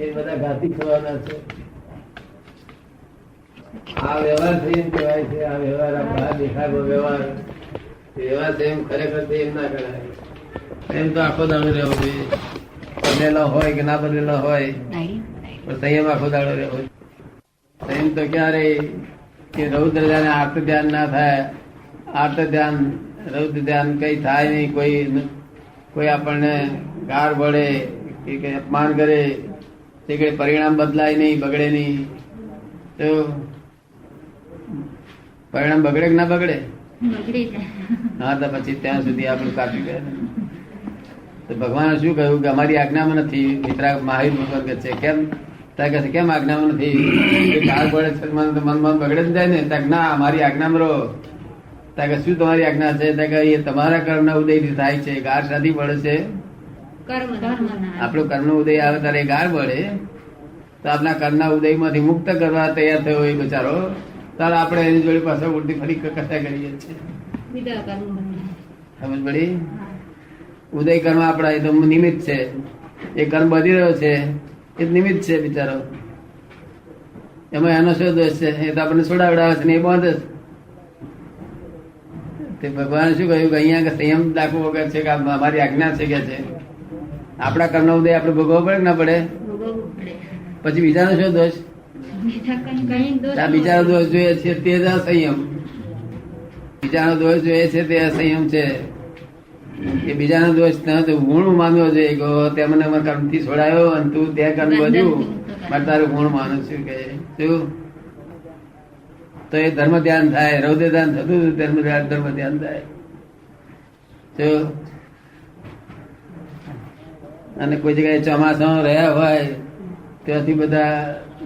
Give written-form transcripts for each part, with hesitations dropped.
એ બધા ઘાતી થવાના છે. આ વ્યવહાર થઈ એમ કહેવાય છે. આ વ્યવહાર આ બહાર દેખાડો વ્યવહાર વ્યવહાર છે એમ ખરેખર એમ ના કરાય. એમ તો આખો દાડો રહેવો જોઈએ. બદલેલો હોય કે ના બદલેલો હોય પણ સંયમ આખો દાડો રહેવો. સંયમ તો ક્યારે કે રૌદ્ર ધ્યાન આર્ત ધ્યાન ના થાય. આર્ત ધ્યાન રૌદ્ર ધ્યાન કઈ થાય નહીં. કોઈ આપણને ગાર ભળે કે કઈ અપમાન કરે તે કઈ પરિણામ બદલાય નહીં, બગડે નહીં. તો પરિણામ બગડે કે ના બગડે? હા, તો પછી ત્યાં સુધી આપણું કાપી ગયા. તો ભગવાને શું કહ્યું કે અમારી આજ્ઞામાં નથી. મિત્રા મહાવીર ભગવાન કહે છે કેમ? ત્યાં કહે છે કેમ આજ્ઞામાં નથી? ગાર ભળે છે મનમાં બગડે જ જાય ને. ત્યાં ના અમારી આજ્ઞામાં રહો. ત્યાં કે શું તમારી આજ્ઞા છે? ત્યાં કે એ તમારા કર્મના ઉદયથી થાય છે. ગાર શાથી પડે છે? આપણો કર્મનો ઉદય આવે ત્યારે ગાર પડે તો આપણા કર્મના ઉદયમાંથી મુક્ત કરવા તૈયાર થયો એ બચારો, ત્યારે આપણે એની જોડે પાછા ઉલટી ફરી કથા કરીએ છીએ. સમજ પડી? ઉદય કર્મ આપણા એ તો નિમિત્ત છે. એ કર્મ બધી રહ્યો છે એ નિમિત્ત છે બિચારો. એમાં એનો શું દોષ છે? એ તો આપણને છોડાવડાવે છે ને એ બાંધે છે. ભગવાને શું કહ્યું કે અહીંયા સંયમ દાખવો વગર છે કે અમારી આજ્ઞા છે કે છે. આપણા કર્મનો ઉદય આપણે ભોગવવો પડે કે ના પડે? પછી બીજાનો શું દોષ? બીજાનો દોષ જોઈએ છે તે જ અસંયમ. બીજાનો દોષ જોઈએ છે તે અસંયમ છે. એ બીજાનો દોષ ગુણ માનવો જોઈએ કે તે મને કર્મ થી છોડાયો અને તું તે કર્મ બધું મારે તારું ગુણ માનું છું કે શું? તો એ ધર્મ ધ્યાન થાય. રૌદ્ર ધ્યાન થતું ધર્મ ધ્યાન થાય. અને કોઈ જગ્યાએ ચોમાસા રહ્યા હોય ત્યાંથી બધા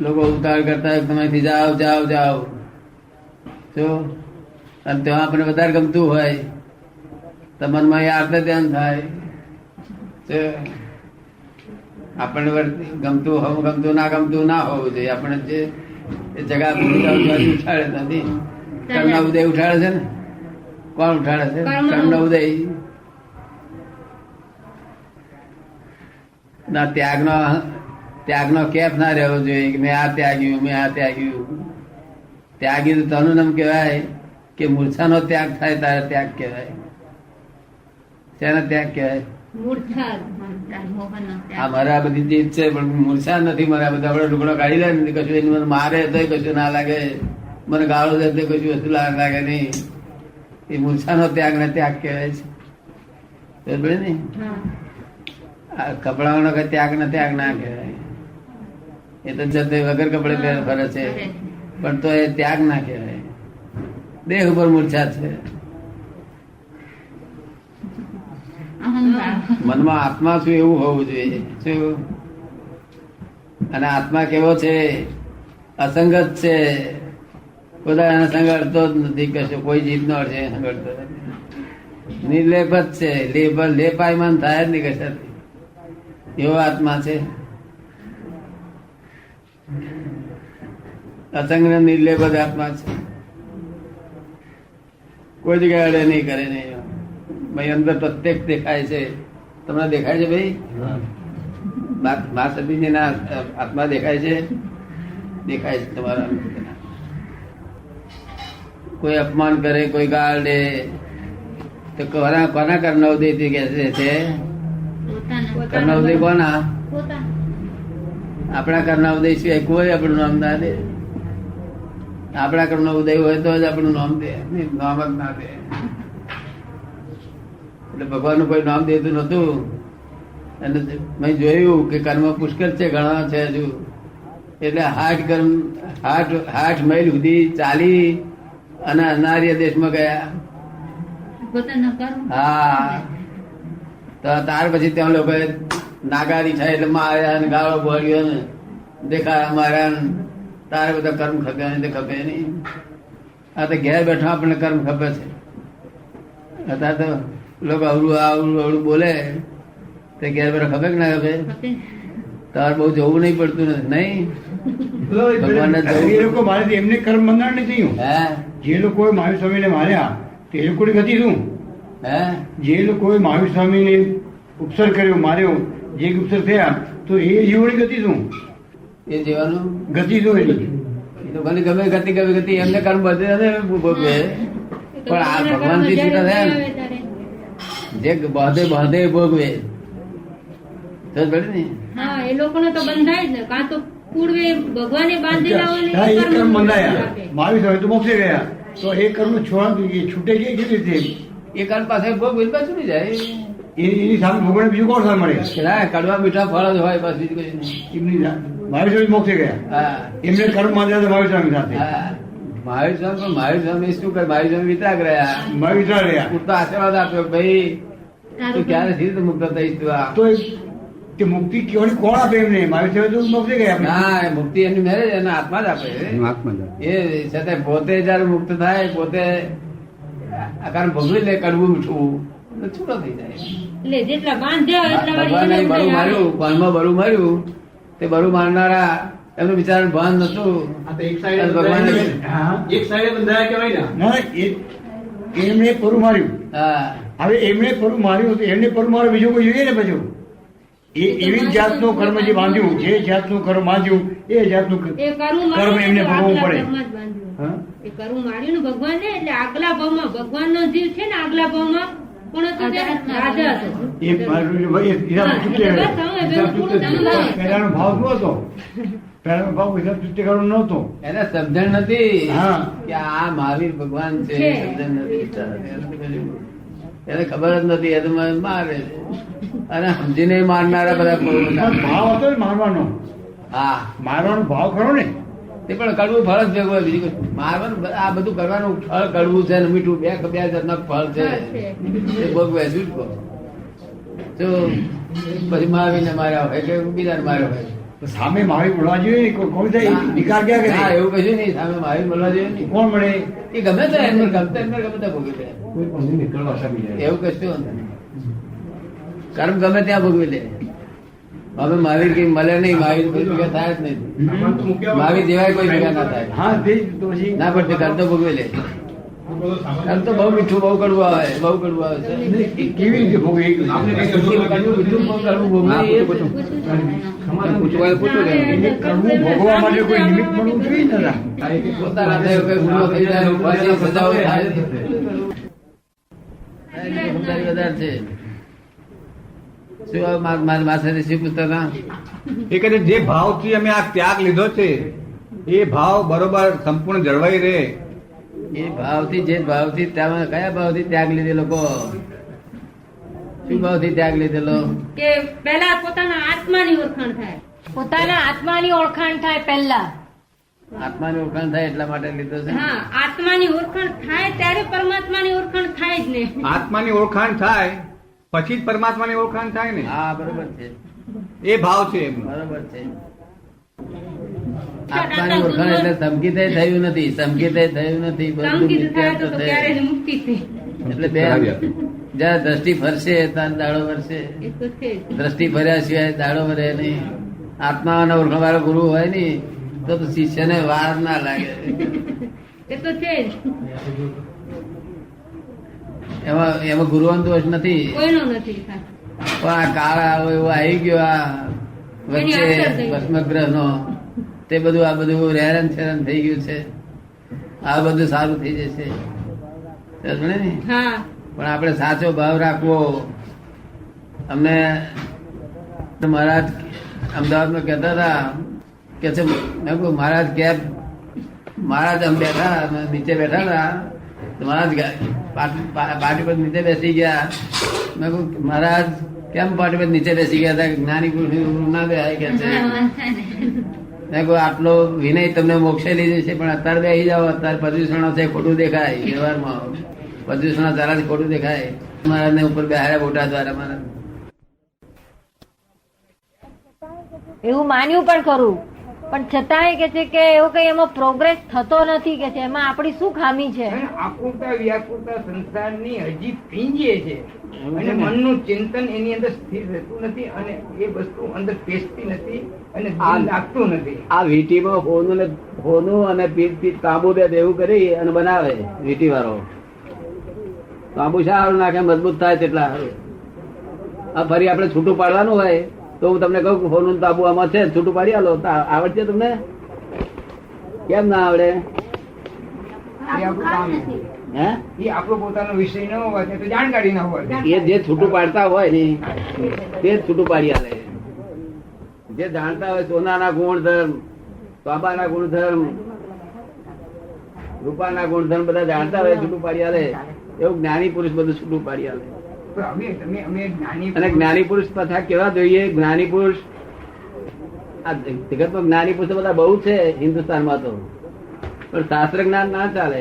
લોકો ઉતાવળ કરતા હોય તમારીથી જાઓ જાઓ જાઓ. અને ત્યાં આપણને વધારે ગમતું હોય તો મનમાં એ આર્ત ધ્યાન થાય. આપણને ગમતું હોવું ગમતું ના હોવું જોઈએ. આપણે જે જગા ઉઠાડે નથી. કર્મના ઉદય ઉઠાડે છે ને. કોણ ઉઠાડે છે? કર્મનો ઉદય. ના ત્યાગનો કેફ ના રહેવો જોઈએ કે મેં આ ત્યાગ્યું મેં આ ત્યાગ્યું. ત્યાગી તો તનું નામ કહેવાય કે મૂર્છાનો ત્યાગ થાય તારે ત્યાગ કહેવાય. શેનો ત્યાગ કહેવાય? આ મારા બધી ચીજ છે પણ મૂર્છા નથી. મારા બધા આપડે ટુકડો કાઢી લે ને કશું એને મને મારે તો કશું ના લાગે, મને ગાળો દે તો કશું વસ્તુ લાગે નહીં. એ મૂર્છાનો ત્યાગ ને ત્યાગ કહેવાય છે. બરાબર ને? કપડાઓનો ત્યાગ ને ત્યાગ ના કહેવાય. એ તો જતે વગર કપડે ફરે છે પણ તો એ ત્યાગ ના કહેવાય. દેહ ઉપર મૂર્છા છે. મનમાં આત્મા શું એવું હોવું જોઈએ. શું? અને આત્મા કેવો છે? અસંગત છે. પોતાના સંગડતો જ નથી. કશો કોઈ જીત નો છે સંગડતો નિર્લેપ જ છે. લેપાયમાન થાય જ નહીં કશાથી. એવો આત્મા છે. અસંગ ને નિર્લેપ જ આત્મા છે. કોઈ જગ્યાએ અડે નહીં કરે નહીં. ભાઈ અંદર પ્રત્યેક દેખાય છે. તમને દેખાય છે ભાઈ? મા સતીજી ના આત્મા દેખાય છે? દેખાય છે તમારા. કોઈ અપમાન કરે, કોઈ ગાળ દે તો કોના કર્મનો ઉદય કે છે? કર્મનો ઉદય કોના? આપણા કર્મના ઉદય સિવાય કોઈ આપણું નામ ના દે. આપણા કર્મનો ઉદય હોય તો જ આપણું નામ દે, નામ જ ના દે. એટલે ભગવાનનું કોઈ નામ દેતું નતું. અને મેં જોયું કે કર્મ પુષ્કળ છે, ઘણા છે હજુ. એટલે 8 માઇલ સુધી ચાલી અને અનાર્ય દેશમાં ગયા. હા, તો ત્યાર પછી ત્યાં લોકો નાગારી થાય એટલે માર્યા ને ગાળો બોલ્યો ને દેખાયા માર્યા. તારે બધા કર્મ ખપે ને ખપે નહીં. આ તો ઘેર બેઠા આપણને કર્મ ખપે છે. અત્યારે તો લોકો અવળું બોલે તે ઘેર બેઠા ખપે કે ના ખપે? તારે બહુ જવું નહીં પડતું નહીં. એ લોકો મારે એમને કર્મ બંધાણ નથી. જે લોકોએ મહાવીર સ્વામીને માર્યા તે લોકોની ગતિ શું? જે લોકોએ મહાવીર સ્વામીને ઉપસર્ગ કર્યો માર્યો જે ઉપસર્ગ થયા તો એ જીવોની ગતિ શું એ જીવાનું ગતિ શું એની એ તો ભલે ગમે ગતિ એમને કર્મ બધે ભોગવે પણ આ ભગવાન થી છૂટા થયા ને જે બાંધે ભોગવે તો બળે ને હા એ લોકોને તો બંધાય જ ને કાં તો પૂર્વે ભગવાને બાંધેલા હોય ને હા, એ એ કર્મ કર્મ મોક્ષ બંધાયા આપે. મારી સાથે તો મોક્ષે ગયા તો એ કર્મ છોડા એ છૂટે ગયા કેવી રીતે એ કર્મ પાસે ભોગવે પાછું નહીં જાય એની સામે ભોગવણ બીજું કોણ સામે મળે ના કડવા મીઠા ફળ જ હોય બસ બીજું કઈ નહીં એમની મારી સાથે મોક્ષે ગયા હા એમને કર્મ બાંધ્યા હતા મારી સ્વામી સાથે હા મહાવીર સ્વામી પણ મહાવીર સ્વામી શું કરે મહાવીર સ્વામી વિતરાગ રહ્યા મારી વિચાર રહ્યા પૂરતો આશીર્વાદ આપ્યો ભાઈ તું ક્યારે સીધ મુક્ત થઈશ તું આ તો તે મુક્તિ કેવડી કોણ આપે એમને મારી સાથે તો મોક્ષે ગયા આપણે. ના એ મુક્તિ એની મેરેજ એના આત્મા જ આપે એ છતાં પોતે જયારે મુક્ત થાય પોતે આ કર્મ ભોગવી લે કડવું મીઠું તો છૂટો થઈ જાય એટલે જેટલા બાંધ્યા હોય એટલા ભગવાને વાળી બરું માર્યું કાનમાં બરું માર્યું તે બરું મારનારા એમનું બિચારાનું ભાન નતું ભગવાન હા. એક સાઈડે બંધાયા કહેવાય ને. ના એમણે પરું માર્યું હા હવે એમણે પરું માર્યું તો એમને પરું માર્યું બીજું કોઈ જોઈએ ને પાછું એ એવી જાતનું કર્મ જે બાંધ્યું જે જાતનું કર્મ બાંધ્યું એ જાતનું એ કરવું કર્મ એમને ભોગવવું પડે ભાવમાં જ બાંધ્યું. હા? એ કરવું માર્યું ને ભગવાન ને એટલે આગલા ભાવમાં ભગવાનનો જીવ છે ને આગલા ભાવમાં પણ હતો તે રાજા હતો. એ મારું ભાઈ હિસાબ હા, ચૂકતે એટલે બસ હવે પેલું પૂરું થયું ને. પહેલાનો ભાવ શું હતો પહેલાનો ભાવ હિસાબ ચૂકતે કરવાનો નહોતો એને સમજણ નથી હા. કે આ મહાવીર ભગવાન છે છે. સમજણ નથી એને ખબર જ નથી એ તો મને મારે છે. અને સમજીને મારનારા બધા બહુ બધા. પણ ભાવ હતો ને મારવાનો હા મારવાનો ભાવ ખરો ને તે પણ કડવું ફળ જ ભેગું હોય બીજું કશું. મારવાનું આ બધું કરવાનું ફળ કડવું છે ને મીઠું બે જાતના ફળ છે ફળ છે. એ ભોગવે છૂટકો તો પછી મહાવીરને માર્યા હોય કે બીજાને માર્યો હોય તો સામે મારી બોલવા જોઈએ ને કોઈ થાય નિકાલ ક્યાં ના કરે એવું કશું નહીં સામે મહાવીર બોલવા જોઈએ નહીં કોણ મળે એ ગમે તો એમને ગમતા એમને ગમતા ભોગવી લે એવું કશું નથી. કર્મ ગમે ત્યાં ભોગવી લે હવે મહાવીર કઈ મળે નહીં મહાવીર કોઈ ભેગા થાય જ નહીં મહાવીર જેવાય કોઈ ભેગા ના થાય હા તે જ તો પછી ના પણ તે કર્મ તો ભોગવી લે કર્મ તો બહુ મીઠું બહુ કડવું આવે બહુ કડવું આવે છે એ કેવી રીતે ભોગવે એ કડવું મીઠું બહુ કડવું ભોગવે એ એને કરવું ભોગવવા માટે કોઈ નિમિત્ત મળવું જોઈએ ને દાદા. પોતાના હાથે કોઈ ગુનો થઈ જાય પછી સજાઓ થાય સમજાવી વધારે છે શું મારી માથે શિવ પુસ્તક એ કહે છે, જે ભાવથી અમે આ ત્યાગ લીધો છે એ ભાવ બરોબર સંપૂર્ણ જળવાઈ રહે. એ ભાવથી જે ભાવથી ત્યાં કયા ભાવથી ત્યાગ લીધેલો કહો શું ભાવથી ત્યાગ લીધેલો કે પહેલા પોતાના આત્માની ઓળખાણ થાય. પોતાના આત્માની ઓળખાણ થાય પહેલા. આત્માની ઓળખાણ થાય એટલા માટે લીધો છે હા આત્માની ઓળખાણ થાય ત્યારે પરમાત્માની ઓળખાણ થાય જ ને. આત્માની ઓળખાણ થાય પછી જ પરમાત્માની ઓળખાણ થાય ને. હા બરોબર છે એ ભાવ છે એમનો. બરોબર છે આત્માની ઓળખાણ એટલે સંગીતે થયું નથી સંગીતે થયું નથી બધું સંકિત થાય તો મિથ્યાત્વ ત્યારે જ થયું. મુક્તિ થઈ. એટલે બે જ્યાં દ્રષ્ટિ ફરશે ત્યાં દાડો વરસે એ તો છે જ. દ્રષ્ટિ ફર્યા સિવાય દાડો વરે નહીં આત્માનો ઓળખાણ વાળો ગુરુ હોય ને તો શિષ્યને વાર ના લાગે એ તો છે જ. એમાં ગુરુવાનો દોષ નથી કોઈનો નથી થાય. પણ આ કાળ આવો એવો આવી ગયો આ એની વચ્ચે અસર થઈ. ભસ્મગ્રહ નો તે બધું આ બધું હેરાન છેરાન થઈ ગયું છે આ બધું સારું થઈ જશે સમજે ને? હા પણ આપણે સાચો ભાવ રાખવો અમને મહારાજ અમદાવાદમાં કહેતા હતા કે છે મેં કહ્યું મહારાજ કેબ મહારાજ અમે બેઠા અમે નીચે બેઠા હતા તો મહારાજ પાર્ટી પર નીચે બેસી ગયા મેં કહ્યું મહારાજ કેમ પાર્ટી પર નીચે બેસી ગયા હતા જ્ઞાની પુરુષ ના બે કે છે મેં કહ્યું આટલો વિનય તમને મોક્ષે લઈ જશે પણ અત્યારે બેસી જાઓ અત્યારે પ્રદૂષણો છે ખોટું દેખાય વ્યવહારમાં પ્રદૂષણો તારાથી ખોટું દેખાય મહારાજ ને ઉપર બેહાડ્યા બોટા દ્વારા મહારાજ એવું માન્યું પણ ખરું પણ છતાંય કે છે કે એવું કઈ એમાં પ્રોગ્રેસ થતો નથી કે છે એમાં આપણી શું ખામી છે. આકુરતા વ્યાકુરતા સંસારની હજી પીંજીએ છે અને મનનું ચિંતન એની અંદર સ્થિર રહેતું નથી અને એ વસ્તુ અંદર પેસતી નથી અને દિલ લાગતું નથી. આ વીટીમાં હોનું અને પીત તાંબુ બે દેવું કરી અને બનાવે વીટી વાળો તાંબુ સારું નાખે મજબૂત થાય તેટલા સારું આ ફરી આપણે છૂટું પાડવાનું હોય તો હું તમને કહું કે ફોનનું તાબુ આમાં છે, છૂટું પાડી આલો. આવડશે તમને? કેમ ના આવડે? એ આપણું કામ નથી. હે? એ આપણો પોતાનો વિષય ન હોવા તો જાણકારી ન હોવા. એ જે છૂટું પાડતા હોય ને તે જ છૂટું પાડી આલે. જે જાણતા હોય સોનાના ગુણધર્મ, તાંબાના ગુણધર્મ, રૂપાના ગુણધર્મ બધા જાણતા હોય છૂટું પાડી આલે. એવું જ્ઞાની પુરુષ બધું છૂટું પાડી આલે. અમે જ્ઞાની અને જ્ઞાની પુરુષ પાછા કેવા જોઈએ? જ્ઞાની પુરુષ, આ જગતમાં જ્ઞાની પુરુષ બધા બહુ છે હિન્દુસ્તાનમાં તો, પણ શાસ્ત્ર જ્ઞાન ના ચાલે.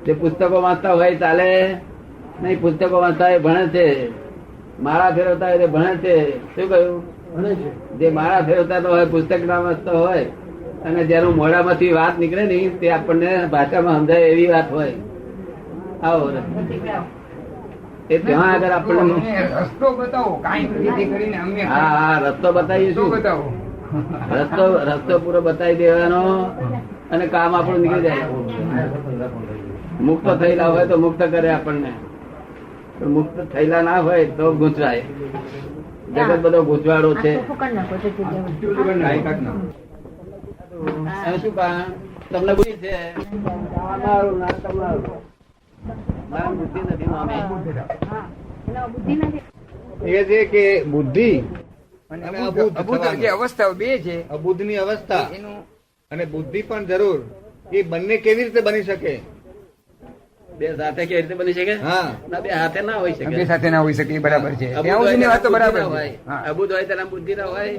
જે પુસ્તકો વાંચતા હોય ચાલે નહીં, પુસ્તકો વાંચતા હોય ભણે છે, માળા ફેરવતા હોય ભણે છે. શું કહ્યું? ભણે છે. જે માળા ફેરવતા હોય, પુસ્તક ના વાંચતા હોય, અને જેનું મોઢામાંથી વાત નીકળે ને તે આપણને ભાષામાં સમજાય એવી વાત હોય. આવો એ ત્યાં આગળ આપણને રસ્તો બતાવો કાંઈ જેથી કરીને અમે હા રસ્તો બતાવીશું. બતાવો રસ્તો પૂરો બતાવી દેવાનો અને કામ આપણું નીકળી જાય. મુક્ત થયેલા હોય તો મુક્ત કરે આપણને, પણ મુક્ત થયેલા ના હોય તો ગૂંચવાય. જગત બધો ગૂંચવાડો છે. શું કામ તમને બુદ્ધિ છે? તમારું ના તમારું, મારી બુદ્ધિ નથી. એ છે કે બુદ્ધિ અને અને અબુદ્ધ અબુદ્ધ જે અવસ્થાઓ બે છે અબુદ્ધની અવસ્થા એનું અને બુદ્ધિ પણ જરૂર, એ બંને કેવી રીતે બની શકે? બે સાથે કેવી રીતે બની શકે? હા. ના, બે હાથે ના હોય શકે. બે સાથે ના હોઈ શકે એ બરાબર છે. અબુદ્ધ ત્યાં હોય સુધીની વાત તો તેના બરાબર બુદ્ધિ ના છે. હોય. હા. અબુદ્ધ હોય તેના બુદ્ધિ ના હોય,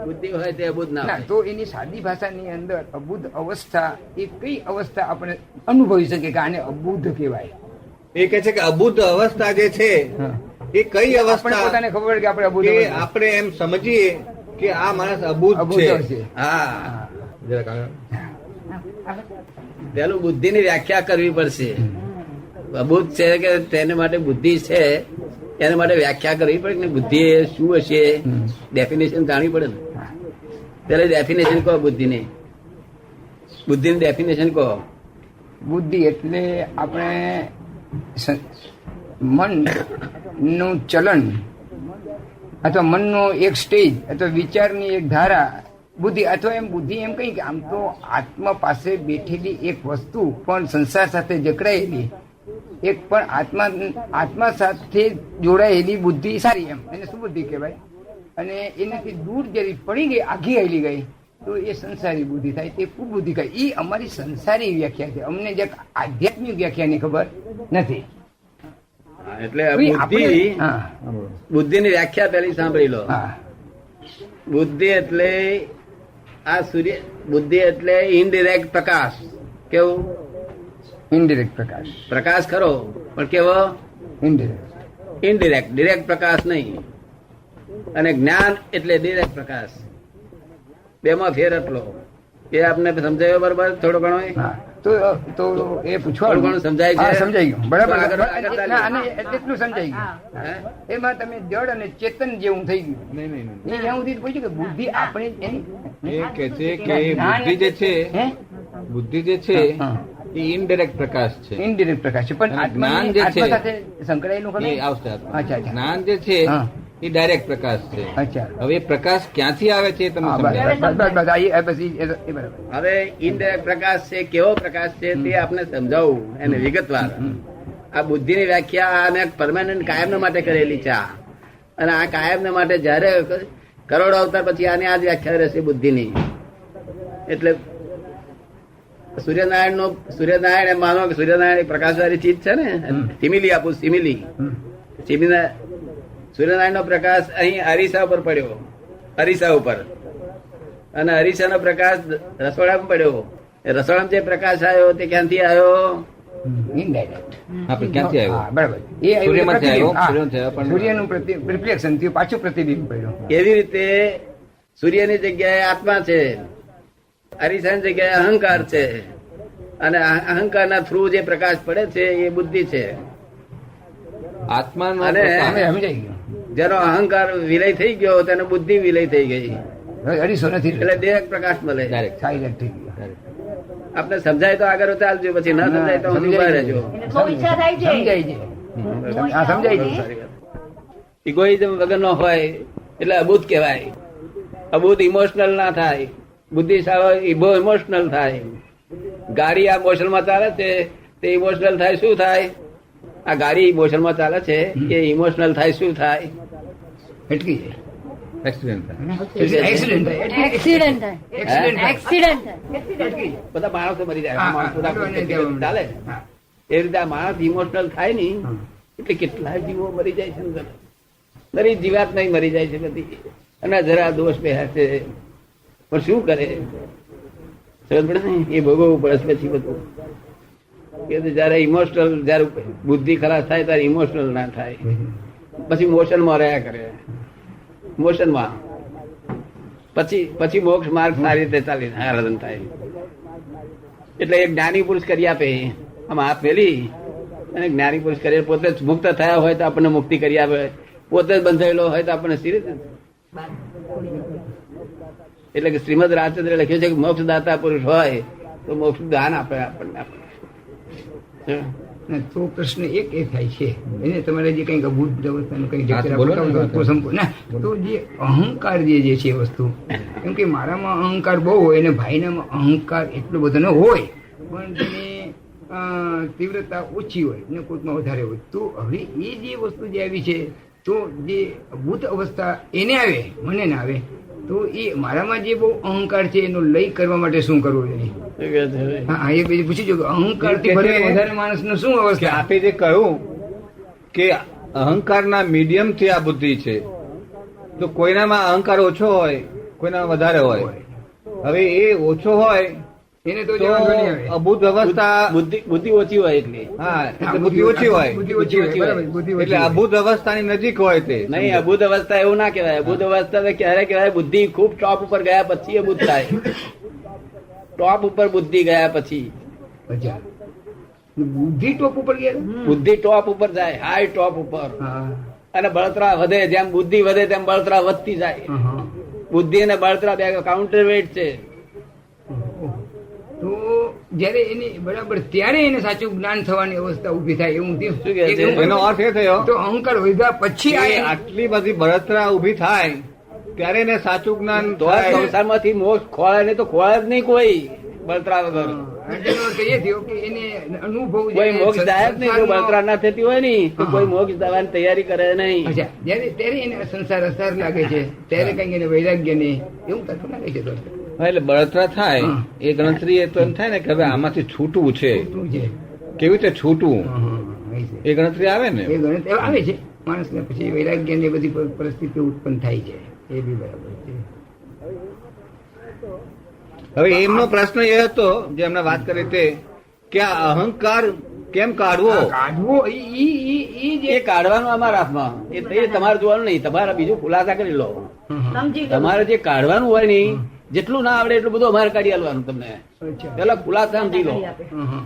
બુદ્ધિ હોય તે અબુદ્ધ ના ના, હોય. તો એની સાદી ભાષાની અંદર અબુદ્ધ અવસ્થા એ કઈ અવસ્થા આપણે અનુભવી શકીએ કે આને અબુદ્ધ કહેવાય? એ કહે છે કે અબુદ્ધ અવસ્થા જે છે એ કઈ આપણે અવસ્થા પોતાને ખબર પડે કે આપણે અબુદ્ધ કે અવસ્થા. આપણે એમ સમજીએ કે આ માણસ અબુદ્ધ અબુદ્ધ છે. છે. હા, જરાક આગળ. પેલું બુદ્ધિની વ્યાખ્યા કરવી પડશે. અબુદ્ધ છે કે તેને માટે બુદ્ધિ છે, એને માટે વ્યાખ્યા કરવી પડે કે બુદ્ધિ એ શું હશે, ડેફિનેશન જાણવી પડે ને. પેલા ડેફિનેશન કહો બુદ્ધિની. બુદ્ધિની ડેફિનેશન કહો. બુદ્ધિ એટલે આપણે મન નું ચલન અથવા મનનો એક સ્ટેજ અથવા વિચારની એક ધારા બુદ્ધિ. અથવા એમ બુદ્ધિ એમ કઈ કે આમ તો આત્મા પાસે બેઠેલી એક વસ્તુ પણ સંસાર સાથે જકડાયેલી એક પણ આત્મા સાથે જોડાયેલી બુદ્ધિ સારી, એમ એને સુબુદ્ધિ કહેવાય. અને એનાથી દૂર જરી પડી ગઈ, આઘી આવેલી ગઈ તો એ સંસારી બુદ્ધિ થાય, તે કુબુદ્ધિ કહે. એ અમારી સંસારી વ્યાખ્યા છે, અમને જે આધ્યાત્મિક વ્યાખ્યાની ખબર નથી. એટલે બુદ્ધિ બુદ્ધિ, બુદ્ધિની વ્યાખ્યા પેલી સાંભળી લો. બુદ્ધિ એટલે આ સૂર્ય, બુદ્ધિ એટલે ઇનડિરેક્ટ પ્રકાશ. કેવું? ઇનડિરેક્ટ પ્રકાશ. પ્રકાશ ખરો પણ કેવો? ઇનડિરેક્ટ. ઇનડિરેક્ટ, ડિરેક્ટ પ્રકાશ નહીં. અને જ્ઞાન એટલે ડિરેક્ટ પ્રકાશ. બેમાં ફેર એટલો. એ આપને સમજાયો બરોબર? થોડો ઘણો હા, તો એ પૂછવાનું થોડું ઘણું સમજાય છે? હા, સમજાઈ ગયું બરાબર. તો આગળ ના, અને એટલું સમજાઈ ગયું. હે? એમાં તમે જડ અને ચેતન જેવું થઈ ગયું. નહીં, નહીં, નહીં. એ ત્યાં સુધી પૂછ્યું કે બુદ્ધિ આપણે એની એ કહે છે કે એ બુદ્ધિ જે છે, હે? બુદ્ધિ જે છે હા. એ ઇનડિરેક્ટ પ્રકાશ છે. ઇનડિરેક્ટ પ્રકાશ છે, પણ અને જ્ઞાન જે આત્મા છે, સાથે સંકળાયેલું ખરું? એ આવશે આત્મા. અચ્છા, અચ્છા. જ્ઞાન જે છે હા. એ ડાયરેક્ટ પ્રકાશ છે. અચ્છા. હવે એ પ્રકાશ ક્યાંથી આવે છે એ તમે હા, સમજાવો. બસ, બસ, બસ, એ બરાબર. હવે ઇનડિરેક્ટ પ્રકાશ છે, કેવો પ્રકાશ છે તે આપને સમજાવું એને વિગતવાર. આ બુદ્ધિની વ્યાખ્યા આને પરમાનન્ટ કાયમ માટે કરેલી છે આ. અને આ કાયમ માટે જયારે કરોડો અવતાર પછી આની આ જ વ્યાખ્યા રહેશે બુદ્ધિની. એટલે સૂર્યનારાયણ એમ માનો કે સૂર્યનારાયણ પ્રકાશવાળી ચીજ છે ને. સિમિલી આપું, સિમિલી. સૂર્યનારાયણ નો પ્રકાશ અહીં અરીસા ઉપર પડ્યો, અરીસા ઉપર, અને અરીસાનો પ્રકાશ રસોડામાં પડ્યો. રસોડામાં જે પ્રકાશ આવ્યો તે ક્યાંથી આવ્યો? ઇનડાયરેક્ટ. આપણે ક્યાંથી આવ્યો? હા, બરાબર. એ સૂર્યમાંથી આવ્યો, હા, સૂર્યમાંથી આવ્યો, પણ- સૂર્યનું રિફ્લેક્શન થયું, પાછું પ્રતિબિંબ પડ્યું. એવી રીતે સૂર્યની જગ્યાએ આત્મા છે, અરીસાની જગ્યાએ અહંકાર છે, અને અહંકારના થ્રુ જે પ્રકાશ પડે છે એ બુદ્ધિ છે. આત્માનો અને પ્રકાશ. હવે સમજાઈ ગયું. જેનો અહંકાર વિલય થઈ ગયો તેને બુદ્ધિ વિલય થઈ ગઈ, હવે અઢીસો નથી એટલે ડિરેક્ટ પ્રકાશ મળે. Direct. સાયલેન્ટ થઈ ગયું. આપને સમજાય તો આગળ ચાલજો, પછી ના સમજાય તો સમજાય ઉભા છે. રહેજો. એટલે બહુ ઈચ્છા થાય છે સમજાય છે. આ સમજાય છે? ઇગોઇઝમ વગરનો હોય એટલે અબૂત કહેવાય. અબૂત ઇમોશનલ ના થાય. બુદ્ધિશાળી ઇમોશનલ થાય. ગાડી આ મોશનમાં ચાલે છે તે ઇમોશનલ થાય. શું થાય? આ ગાડી મોશનમાં ચાલે છે એ ઇમોશનલ થાય. શું થાય? અટકી જાય. એક્સિડન્ટ થાય. એક્સિડન્ટ થાય. એક્સિડન્ટ થાય. એક્સિડન્ટ થાય. એક્સિડન્ટ થાય. અટકી જાય. બધા માણસો મરી જાય. હા, માણસો હા, ચાલે હા. એ રીતે આ માણસ ઇમોશનલ થાય ને હા. એટલે કેટલાય જીવો મરી જાય છે અંદર. દરેક જીવાત નહીં મરી જાય છે બધી. અને જરા દોષ બેહા છે પણ શું કરે? સમજ પડે ને? એ ભોગવવું પડે છે પછી બધું. કે જયારે ઇમોશનલ જયારે બુદ્ધિ ખરાબ થાય ત્યારે ઇમોશનલ ના થાય. પછી મોશનમાં રહ્યા કરે. મોશનમાં પછી મોક્ષ માર્ગ સારી રીતે ચાલી આરાધન થાય. એટલે એક જ્ઞાની પુરુષ કરી આપે આમ હાથ મેલી અને જ્ઞાની પુરુષ કરી પોતે જ મુક્ત થયા હોય તો આપણને મુક્તિ કરી આપે. પોતે જ બંધાયેલો હોય તો આપણને સી રીતે? એટલે કે શ્રીમદ રાજચંદ્ર લખ્યું છે કે મોક્ષ દાતા પુરુષ હોય તો મોક્ષ દાન આપે આપણને. તો પ્રશ્ન એક એ થાય છે એને તમારે જે કંઈક અભૂત અવસ્થાનું કંઈક હા, તો બોલો ને. તો જે અહંકાર જે છે એ વસ્તુ કેમ કે મારામાં અહંકાર બહુ હોય અને ભાઈનામાં અહંકાર એટલો બધો ન હોય પણ તેની તીવ્રતા ઓછી હોય ને કોઈકમાં વધારે હોય. તો હવે એ જે વસ્તુ જે આવી છે તો જે અભૂત અવસ્થા એને આવે મને ના આવે તો એ મારામાં જે બહુ અહંકાર છે એનો લય કરવા માટે શું કરવું જોઈએ? હા એ પછી પૂછી જો અહંકાર થી વધારે માણસ નું શું કે અવસ્થા? આપે જે કહ્યું કે અહંકારના મીડિયમ થી આ બુદ્ધિ છે તો કોઈનામાં અહંકાર ઓછો હોય કોઈનામાં વધારે હોય. હવે એ ઓછો હોય એને તો તો જવાબ નહીં આવે. અભૂત અવસ્થા બુદ્ધિ ઓછી હોય એટલે હા એટલે બુદ્ધિ ઓછી હોય બુદ્ધિ ઓછી હોય બરાબર, બુદ્ધિ ઓછી એટલે હોય. અભૂત અવસ્થાની નજીક હોય તે નહીં. અભૂત અવસ્થા એવું ના કહેવાય. અભૂત અવસ્થા તો ક્યારે કહેવાય? બુદ્ધિ ખૂબ ટોપ ઉપર ગયા પછી અભૂત થાય. ટોપ ઉપર બુદ્ધિ ગયા પછી અચ્છા. બુદ્ધિ ટોપ ઉપર ગયા? બુદ્ધિ ટોપ ઉપર જાય. હાઈ ટોપ ઉપર. હા. અને બળતરા વધે. જેમ બુદ્ધિ વધે તેમ બળતરા વધતી જાય. હા. બુદ્ધિ અને બળતરા બે કાઉન્ટર વેટ છે. તો જયારે એને બરાબર ત્યારે એને સાચું જ્ઞાન થવાની અવસ્થા ઉભી થાય એવું થયું. શું કહે છે? એનો અર્થ એ થયો તો અહંકાર વધ્યા પછી કે આ આટલી બધી બળતરા ઉભી થાય ત્યારે એને સાચું જ્ઞાન તો આ થાય. સંસારમાંથી મોક્ષ ખોળે નહીં તો ખોળે જ નહીં કોઈ બળતરા વગર. તેનો અર્થ એ થયો કે એને અનુભવ જે કોઈ મોક્ષ દાય જ નહીં. જો સંસારનો- બળતરા ના થતી હોય ને તો કોઈ મોક્ષ દાવાની તૈયારી કરે નહીં. અચ્છા ત્યારે એને સંસાર અસાર લાગે છે ત્યારે કઈક એને વૈરાગ્ય ને એવું તત્વ લાગે છે. તો હા, એટલે બળતરા થાય હા. એ ગણતરી એ તો એમ થાય ને કે હવે આમાંથી છૂટવું છે શું છે? કેવી રીતે છૂટવું હા, હા, એ છે. એ ગણતરી આવે ને એ ગણિત આવે છે માણસને પછી વૈરાગ્ય ને બધી પરિસ્થિતિ ઉત્પન્ન થાય છે એ બી બરાબર છે. હવે એમનો પ્રશ્ન એ હતો જે એમને વાત કરી તે કે આ અહંકાર કેમ કાઢવો આ કાઢવો ઈ જે એ કાઢવાનું અમારા હાથમાં. એ તમારે જોવાનું નહીં. તમારે બીજું ખુલાસા કરી લો. તમારે જે કાઢવાનું હોય ને જેટલું ના આવડે એટલું બધું અમારે કાઢી આલવાનું તમને. અચ્છા. પેલા ખુલાસા સમજી લો. હા, હા.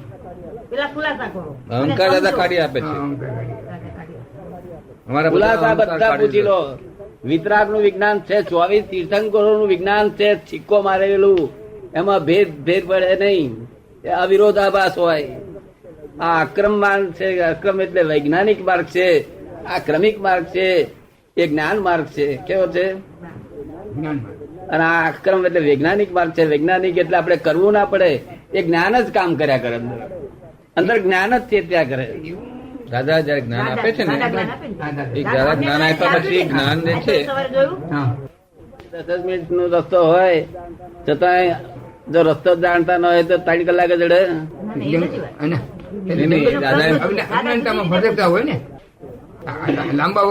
અહંકાર દાદા કાઢી આપે છે હા, અહંકાર કાઢી. અમારા ખુલાસા અહંકાર બધા કાઢી પૂછી લો. વિતરાગ નું વિજ્ઞાન છે. 24 તીર્થંકરો નું વિજ્ઞાન છે. સિક્કો મારેલું એમાં ભેદ પડે નહીં. એ અવિરોધાભાસ હોય. આ અક્રમ માર્ગ છે. અક્રમ એટલે વૈજ્ઞાનિક માર્ગ છે. આ ક્રમિક માર્ગ છે. એ જ્ઞાન માર્ગ છે. કેવો છે? જ્ઞાનમાં. અને આ અક્રમ એટલે વૈજ્ઞાનિક માર્ગ છે. વૈજ્ઞાનિક એટલે આપણે કરવું ના પડે. એ જ્ઞાન જ કામ કર્યા કરે. અંદર જ્ઞાન જ છે ત્યાં કરે. દાદા જયારે જ્ઞાન આપે છે ને હા, દાદા. એ જરા જ્ઞાન આપ્યા પછી એ જ્ઞાન જે છે હા. 10 મિનિટ નો રસ્તો હોય છતાંય જો રસ્તો જ જાણતા ન હોય તો 3 કલાકે જડે. અને નહીં, દાદા- અજ્ઞાનતામાં ભટકતા હોય ને લાંબા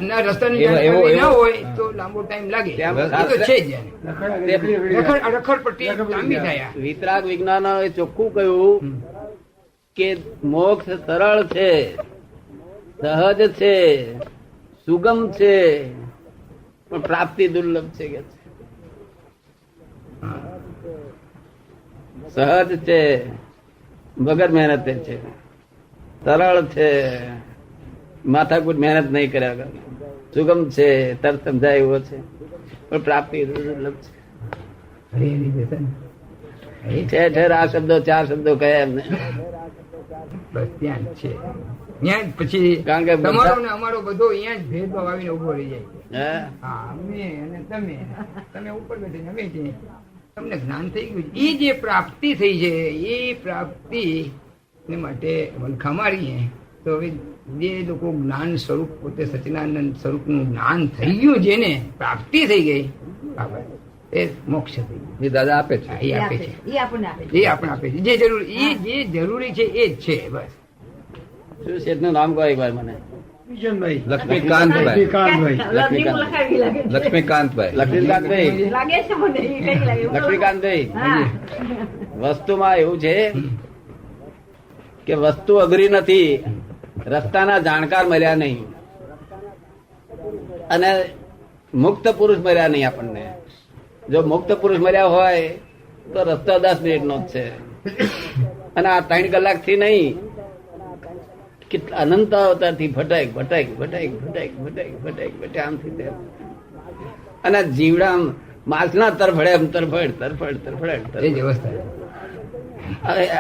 ના રસ્તાની એવો- જાણકારી ના એવો- હોય તો લાંબો ટાઈમ લાગે તેમ એ તો છે જ એને. તે રખડ પટ્ટી લાંબી થાય. વિતરાગ વિજ્ઞાન એ ચોખ્ખું કહ્યું કે મોક્ષ સરળ છે, સહજ છે, સુગમ છે, પણ પ્રાપ્તિ દુર્લભ છે કે છે. સહજ છે, વગર મહેનતે છે, સરળ છે, માથાકૂટ મહેનત નહીં કર્યા વગર, સુગમ છે, તરત સમજાય એવો છે, પણ પ્રાપ્તિ દુર્લભ છે. હરિયાળી બેસન. ઠેર ઠેર આ શબ્દો 4 શબ્દો કયા એમને. બસ ત્યાં જ છે ત્યાં જ પછી કારણ કે બધા- તમારો ને અમારો બધો અહીંયા જ ભેદભાવ આવીને ઉભો રહી જાય છે. હે? હા, અમે અને તમે ઉપર બેઠે ને અમે છીએ. તમને જ્ઞાન થઈ ગયું એ જે પ્રાપ્તિ થઈ છે એ પ્રાપ્તિ ને માટે વલખા મારીએ તો હવે જે લોકો જ્ઞાન સ્વરૂપ પોતે સચિદાનંદ સ્વરૂપનું જ્ઞાન થઈ ગયું જેને પ્રાપ્તિ થઈ ગઈ બરાબર, એ મોક્ષ થઈ ગયું. એ દાદા આપે છે. હા, એ આપે છે, એ આપણને આપે એ આપણે આપે છે. જે જરૂરી છે એ જ છે બસ. શું શેઠનું નામ કહો એકવાર મને. કિશનભાઈ લક્ષ્મીકાંતભાઈ. લક્ષ્મીકાંતભાઈ. લક્ષ્મીકાંતભાઈ. લક્ષ્મીકાંતભાઈ, લાગે છે મને એ કઈ લાગે લક્ષ્મીકાંતભાઈ, હા વસ્તુમાં એવું છે કે વસ્તુ અઘરી નથી, રસ્તાના જાણકાર મળ્યા નહીં અને મુક્ત પુરુષ મળ્યા નહીં આપણને. જો મુક્ત પુરુષ મળ્યા હોય તો રસ્તો 10 મિનિટનો જ છે અને આ 3 કલાકથી નહીં, કેટલા અનંત અવતારથી ભટક ભટક ભટક ભટક ભટક ભટક ભટક આમથી તેમ. અને જીવડા માછલા તરફડે એમ તરફડ તરફડ તરફડ એ જ અવસ્થા છે.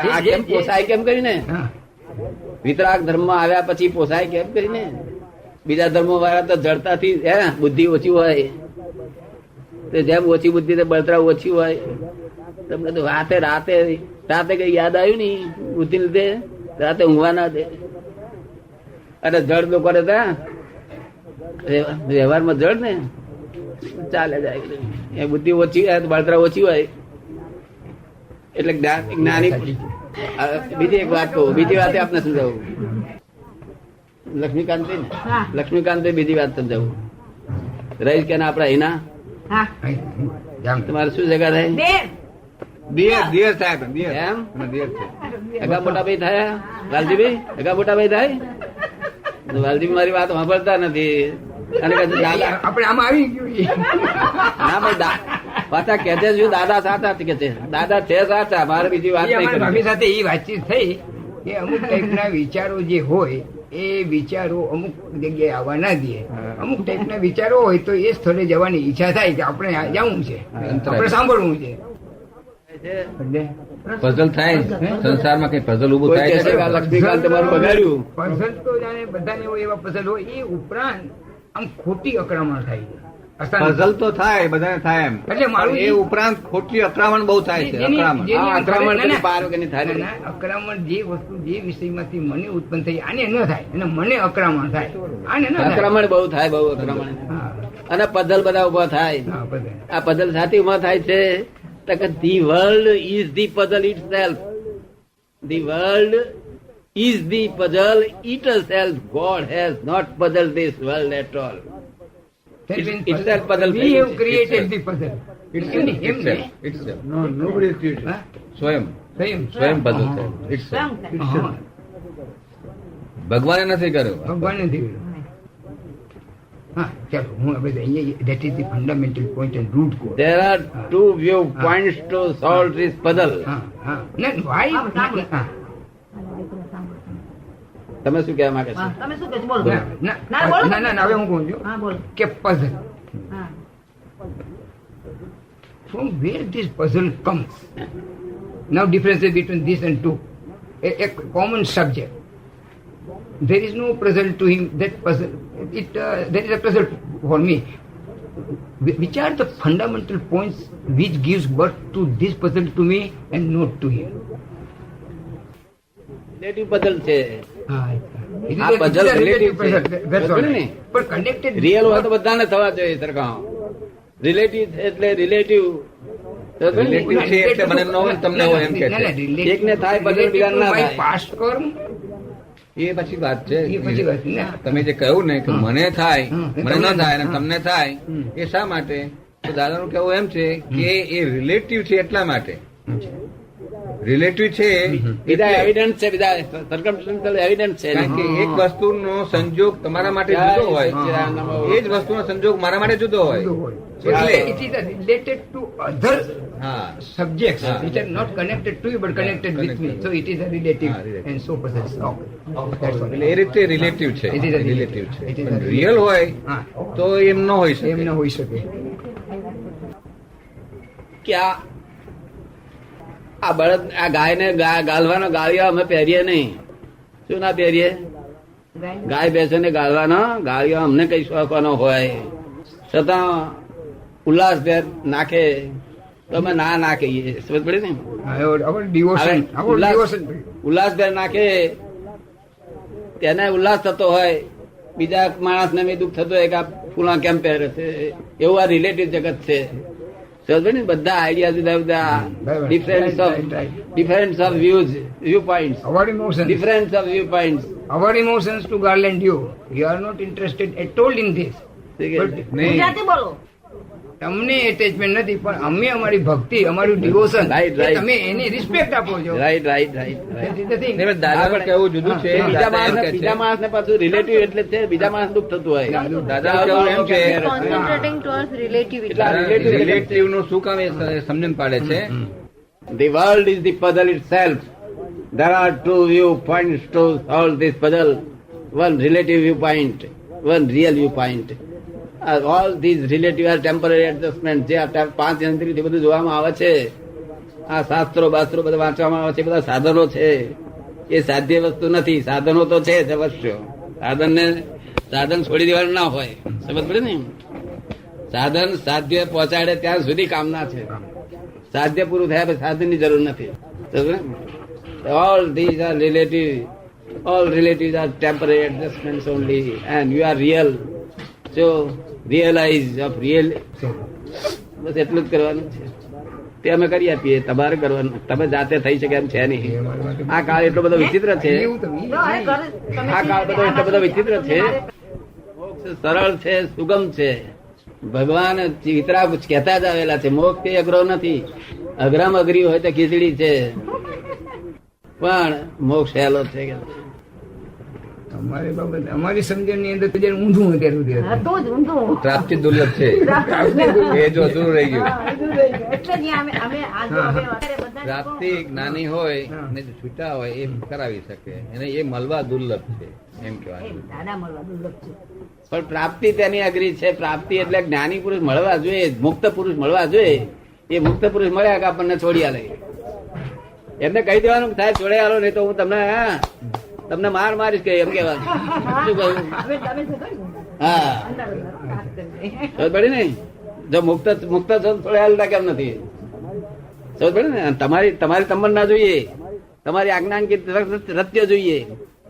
આ કેમ પોસાય કેમ કરીને હા, વિતરાગ ધર્મ આવ્યા પછી પોસાય કેમ કરીને. બીજા ધર્મો વાળા તો જડતાથી હે બુદ્ધિ ઓછી હોય, તો જેમ ઓછી બુદ્ધિ તો બળતરા ઓછી હોય. તમને તો રાતે કઈ યાદ આવ્યું નઈ બુદ્ધિ લીધે રાતે ઊંઘવા ના દે. અને જડ લોકો વ્યવહારમાં જડ ને ચાલે જાય. એ બુદ્ધિ ઓછી હોય બળતરા ઓછી હોય એટલે જ્ઞાની. બીજી એક વાત કહું, બીજી વાત આપને સમજાવું. લક્ષ્મીકાંત ને હા. લક્ષ્મીકાંત બીજી વાત સમજાવું. રહીશ કે આપડા એના હા જામ. તમારે શું જગા થાય દિયર સાહેબ દિયર. એમ અને દિયર છે. અગા મોટા ભાઈ થાય વાલજીભાઈ, અગા મોટા ભાઈ થાય. વાલજી મારી વાત સાંભળતા નથી અને કહે છે, દાદા આપણે આમાં આવી ગયું ઈ. ના ભાઈ પાછા કે છે શું દાદા સાચા કે છે, દાદા છે સાચા, મારે બીજી વાત ઈ નહીં અમારી કરવી. ભાભી સાથે એ વાતચીત થઈ કે અમુક ટાઈપના વિચારો જે હોય એ વિચારો અમુક જગ્યાએ આવવા ના દે. અમુક ટાઈપના વિચારો હોય તો એ સ્થળે જવાની ઈચ્છા થાય કે આપણે આ જવું છે, આપણે સાંભળવું છે. પઝલ થાય સંસારમાં કઈ પઝલ ઉભું કોઈ થાય કહેશે કે આ છે? લક્ષ્મીકાંત તમારું બગાડ્યું. પઝલ તો જાણે બધાને હોય એવા પઝલ હોય, એ ઉપરાંત આમ ખોટી અકળામણ થાય છે. અસાન- પઝલ તો થાય બધાને થાય એમ, એટલે મારું પણ એ ઉપરાંત ખોટી અકળામણ બહુ થાય છે. જેની- અકળામણ જેની હા, અકળામણ ના, ના, કદી પાર વગરની થાય નહીં. ના, ના, અકળામણ જે વસ્તુ જે વિષયમાંથી મને ઉત્પન્ન થઈ આને ન થાય અને મને અકળામણ થાય આને ન થાય. આક્રમણ બહુ થાય, બહુ આક્રમણ. હા, અને પઝલ બધા ઉભા થાય. હા, બધા. આ પઝલ સાથે ઉભા થાય છે તો કે the world is the puzzle itself. The world is the puzzle itself. God has not puzzle this world at all. itself puzzle We થઈ have છે. created the puzzle. એમ નહીં, એમ નહીં. Itself. No, nobody is created. હા? સ્વયં સ્વયં. સ્વયં પઝલ છે. Itself. હા, ભગવાને નથી કર્યો. ભગવાન નથી કર્યું. હા, ચાલો હું હવે અહીંયા that is the fundamental point and root cause. There are two view points to solve this puzzle. હા, હા. ના, why? હા. તમે શું કહેવા માંગે છો? તમે શું કહો છો? બોલો ના, ના, ના, બોલો. ના, ના, હવે હું કહું છું હા બોલો કે puzzle. હા From where this puzzle comes? Now differences between this and two. A common subject. There is no puzzle to him. That puzzle, there is a puzzle for me. Which are the fundamental points which gives birth to this puzzle to me and not to him? Relative puzzle છે. It is આ a puzzle relative relative છે. puzzle. That's all. બરાબર ને? But connected. Real હોય તો બધાને થવા જોઈએ સરખા. રિલેટિવ એટલે રિલેટિવ. Relative છે એટલે મને ન હોય, તમને હોય એમ કે છે. એકને થાય, puzzle બીજાને ના થાય. પાસ્ટ કર્મ એ પછી વાત છે. એ પછી વાત છે ને. તમે જે કહ્યું ને કે મને થાય હમ. મને ન થાય અને તમને થાય હમ. એ શા માટે? તો દાદાનું કહેવું એમ છે કે એ રિલેટિવ છે એટલા માટે. રિલેટિવ છે બીજા એટલે. એવિડન્સ છે, બીજા સર્કમસ્ટન્શિયલ એવિડન્સ છે. કારણ કે એક વસ્તુનો સંજોગ તમારા માટે જુદો હોય, એ જ વસ્તુનો સંજોગ મારા માટે જુદો હોય. So it is related to other હા subjects હા. which are not connected to you but connected with me. Connected. So it is a relative હા, relative. and so possess. Okay. That's all. એટલે એ રીતે રિલેટિવ છે. It is a relative છે. It is a પણ real હોય હા. તો એમ ન હોય શકે. એમ ન હોઈ શકે. કે આ બળદ આ ગાયને ગાલવાનો ગાળિયા અમે પહેરીએ નહીં. શું ના પહેરીએ? ગાય ભેંસોને ગાળવાનો ગાળીઓ અમને કઈ શોખવાનો હોય છતાં ઉલ્લાસભેર નાખે તો અમે ના નાખીએ. સમજ પડે ને? ડિવોશન ઉલ્લાસભેર નાખે તેને ઉલ્લાસ થતો હોય, બીજા માણસને બી દુઃખ થતો હોય કે આ ફૂલા કેમ પહેરે છે, એવું આ રિલેટિવ જગત છે. સમજ પડે ને? બધા આઈડિયા જુદા જુદા, difference of view point, difference of view point. our emotions to garland you. You are not interested at all in this. તમને એટેચમેન્ટ નથી, પણ અમે અમારી ભક્તિ, અમારું ડિવોશન, તમે એની રિસ્પેક્ટ આપો છો. રાઈટ. દાદા કેવું જુદું છે. બીજા માણસ ને પાછું રિલેટિવ એટલે છે, બીજા માણસ દુઃખ થતું હોય. દાદા કેવું એમ છે, Concentrating towards relativity. રિલેટિવ નું શું કામ એ સમજણ પાડે છે. The world is the puzzle itself. There are two viewpoints to solve this puzzle. One relative viewpoint, one real viewpoint. All these relative are temporary adjustments. જે આ 5 ઇન્દ્રિયથી બધું જોવામાં આવે છે, આ શાસ્ત્રો બાસ્ત્રો બધા વાંચવામાં આવે છે, બધા સાધનો છે, એ સાધ્ય વસ્તુ નથી. સાધનો તો છે જ અવશ્ય. સાધન છોડી દેવાનું ના હોય. સમજ પડે ને? સાધન સાધ્ય પહોંચાડે ત્યાં સુધી કામના છે. સાધ્ય પૂરું થયા પછી સાધન ની જરૂર નથી. All these are relative. All relatives are temporary adjustments only, and you are real. So realize of real. બસ એટલું જ કરવાનું છે. તે અમે કરી આપીએ, તમારે કરવાનું. તમે જાતે થઈ શકે એમ છે નહીં. આ કાળ એટલો બધો વિચિત્ર છે, આ કાળ બધો એટલો બધો વિચિત્ર છે. મોક્ષ સરળ છે, સુગમ છે. ભગવાન ચિત્રા કહેતા જ આવેલા છે, મોક્ષ કઈ અઘરો નથી. અઘરામ અઘરી હોય તો ખીચડી છે, પણ મોક્ષ સહેલો છે. અમારી બાબત, અમારી સમજણ ની અંદર ઊંધું અત્યાર સુધી પ્રાપ્તિ દુર્લભ છે, એ જો અધૂરું રહી ગયું. પ્રાપ્તિ જ્ઞાની હોય ને છૂટા હોય એ કરાવી શકે, એને એ મળવા દુર્લભ છે એમ કહેવાય. પણ પ્રાપ્તિ તેની અઘરી છે. પ્રાપ્તિ એટલે જ્ઞાની પુરુષ મળવા જોઈએ, મુક્ત પુરુષ મળવા જોઈએ. એ મુક્ત પુરુષ મળ્યા કે આપણને છોડી આલે. એમને કહી દેવાનું થાય છોડી આલો, નહીં તો હું તમને મારીશ કે એમ કેવાનું. શું કહ્યું? હા, પડી ને? જો મુક્ત છોડી આલતા કેમ નથી? સમજ પડે ને? તમારી તમન્ના જોઈએ, તમારી આજ્ઞાંકિત રત્ય જોઈએ,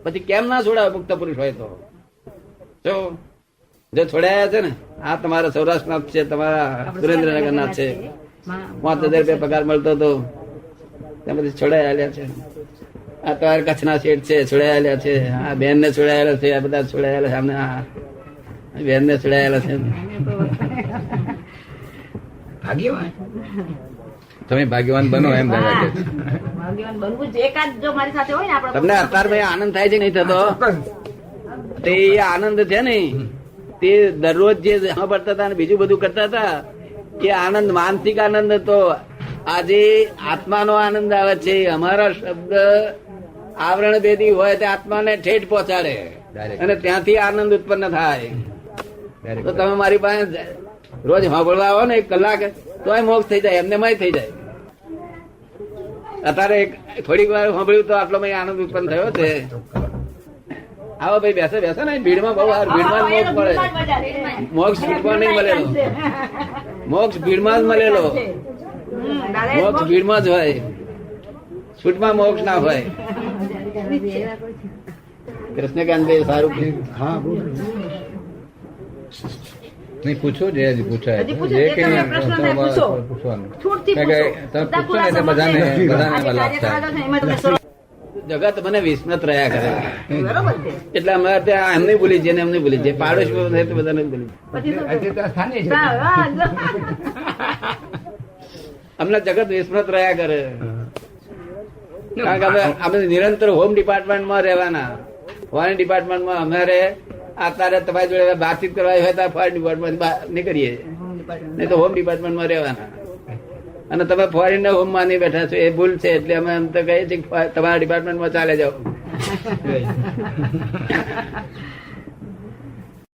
પછી કેમ ના છોડાવે મુક્ત પુરુષ હોય તો? જો છોડાયા છે ને, આ તમારા સૌરાષ્ટ્રના છે, તમારા સુરેન્દ્રનગરના છે, 5,000 રૂપિયા પગાર મળતો હતો, ત્યાં બધી છોડાયેલા છે. આ તમારા કચ્છના શેઠ છે, છોડાયેલા છે. આ બેન ને છોડાયેલા છે, આ બધા છોડાયેલા છે. બેન ને છોડાયેલા છે. ભાગ્યવાન તમે ભાગ્યવાન બનો એમ દાદા કે છે. તમને અત્યારે આનંદ થાય છે નહીં થતો? તે આનંદ છે ને, તે દરરોજ જે સાંભળતા હતા બીજું બધું કરતા હતા, એ આનંદ માનસિક આનંદ હતો. આજે આત્માનો આનંદ આવે છે. અમારા શબ્દ આવરણ ભેદી હોય તે આત્માને ઠેઠ પહોંચાડે અને ત્યાંથી આનંદ ઉત્પન્ન થાય. તો તમે મારી પાસે રોજ સાંભળવા આવો ને 1 કલાક, તોય મોક્ષ થઈ જાય, એમને મય થઈ જાય. અત્યારે થોડીક વાર સાંભળ્યું તો આટલો આનંદ ઉત્પન્ન થયો છે. આવો ભાઈ, બેસો ને. ભીડમાં બહુ ભીડમાં જ મોક્ષ મળે. મોક્ષ છૂટમાં નહીં મળેલો. મોક્ષ ભીડમાં જ મળેલો. મોક્ષ ભીડમાં જ હોય, છૂટમાં મોક્ષ ના હોય. કૃષ્ણકાંતભાઈ સારું નહીં પૂછો, જે હજી પૂછાય જે કે પૂછવાનું, તમે પૂછો ને એટલે બધાને લાભ થાય. જગત મને વિસ્મૃત રહ્યા કરે, એટલે અમે ત્યાં એમને ભૂલી જઈએ ને એમને ભૂલી જઈએ. પાડોશ બધાને ભૂલી અમને જગત વિસ્મૃત રહ્યા કરે. કારણ કે અમે નિરંતર હોમ ડિપાર્ટમેન્ટમાં રહેવાના. ફોરેન ડિપાર્ટમેન્ટમાં અમારે અત્યારે તમારી જોડે વાતચીત કરવા હોય તો ફોરેન ડિપાર્ટમેન્ટ નીકળીએ, નહીં તો હોમ ડિપાર્ટમેન્ટમાં રહેવાના. અને તમે ફોરેન ને હોમ માની બેઠા છો, એ ભૂલ છે. એટલે અમે એમ તો કહીએ છીએ તમારા ડિપાર્ટમેન્ટમાં ચાલે જાઓ.